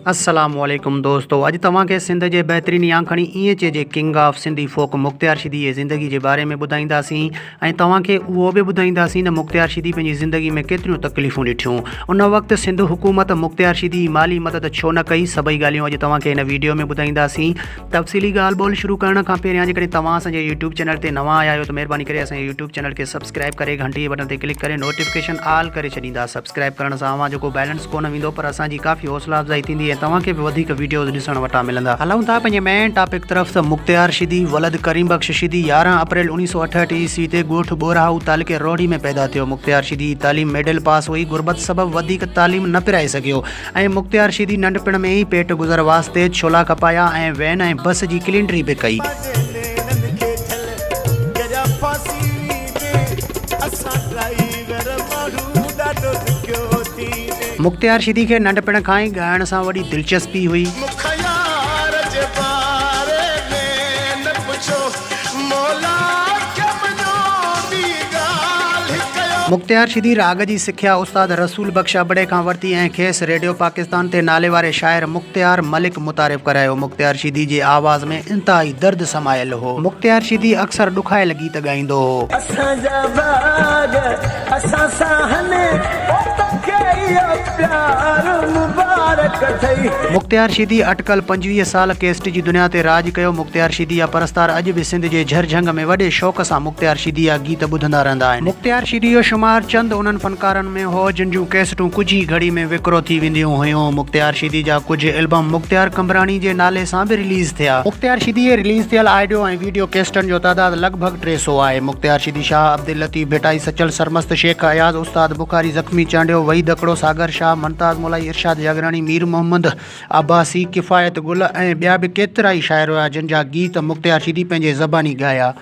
अस्सलामुअलैकुम दोस्तों, अॼु तव्हांखे सिंध जे बहितरीन याखणी इएं चइजे किंग ऑफ सिंधी फोक मुख़्तियार शीदी जी ज़िंदगी जे बारे में ॿुधाईंदासीं ऐं तव्हांखे उहो बि ॿुधाईंदासीं त मुख़्तियार शीदी पंहिंजी ज़िंदगी में केतिरियूं तकलीफ़ूं ॾिठियूं। उन वक़्तु सिंध हुकूमत मुख़्तियार शीदी माली मदद छो न कई, सभई ॻाल्हियूं अॼु तव्हांखे हिन वीडियो में ॿुधाईंदासीं। तफ़सीली ॻाल्हि ॿोल शुरू करण खां पहिरियां जेकॾहिं तव्हां असांजे यूट्यूब चैनल ते नवां आया आहियो त महिरबानी करे असांजे यूट्यूब चैनल खे सब्सक्राइब करे घंटी बटन ते क्लिक करे नोटिफिकेशन ऑल करे छॾींदा। सब्सक्राइब करण सां अव्हां जेको बैलेंस कोन वेंदो पर असांजी काफ़ी हौसला अफ़ज़ाई थींदी ऐं तव्हांखे बि वधीक वीडियोज़ ॾिसण वटां मिलंदा। हलूं था पंहिंजे मेन टॉपिक तरफ़। मुख़्तियार शीदी वलद करीम बख्श शीदी 11 अप्रैल 1968 ईस्वी ते ॻोठ बोराहू तालुके रोहड़ी में पैदा थियो। मुख़्तियार शीदी तालीम मिडिल पास हुई, गुरबत सबबि वधीक तालीम न पिराए सघियो ऐं मुख़्तियार शीदी नंढपिण में ई पेट गुज़र वास्ते छोला खपाया ऐं वैन ऐं बस जी क्लीनरी बि कई। मुख़्तियार शीदी खे नंढपिण खां ई ॻाइण सां वॾी दिलचस्पी हुई। मुख़्तियार शीदी राग जी सिख्या उस्ताद रसूल बख्श अबड़े खां वरिती ऐं खेसि रेडियो पाकिस्तान ते नाले वारे शाइर मुख़्तियार मलिक मुतारिफ़ करायो। मुख़्तियार शीदी जे आवाज़ में इंतहाई दर्द समायल हो। मुख़्तियार शीदी अक्सर ॾुखायल गीत ॻाईंदो हो। मुख़्तियार शीदी अटकल 25 साल केस्ट जी दुनिया ते राज कयो। मुख़्तियार शीदी जा परस्तार अॼु बि सिंध जे झरझंग में वॾे शौक़ सां मुख़्तियार शीदी जा गीत ॿुधंदा रहंदा आहिनि। मुख़्तियार शीदी जो शुमार चंद उन्हनि फनकारनि में हो जिन जूं कैसेटूं कुझु ई घड़ी में विकिरो थी वेंदियूं हुयूं। मुख़्तियार शीदी जा कुझु एल्बम मुख़्तियार कमरानी जे नाले सां बि रिलीज़ थिया। मुख़्तियार शीदी जे रिलीज़ थियल ऑडियो ऐं वीडियो कैसेटनि जो तादाद लॻभॻि 300 आहे। मुख़्तियार शीदी शाह अब्दुल लतीफ़ भिटाई सचल सरमस्त शेख अयाज़ उस्ताद बुखारी ज़ख्मी चांडियो वही दकड़ो सागर शाह मुमताज़ मोलाई इरशाद जागरानी मीर मोहम्मद अब्बासी किफ़ायत गुल ऐं ॿिया बि केतिरा ई शाइर हुआ जिन जा गीत मुख़्तियार शीदी पंहिंजे ज़बानी ॻाया।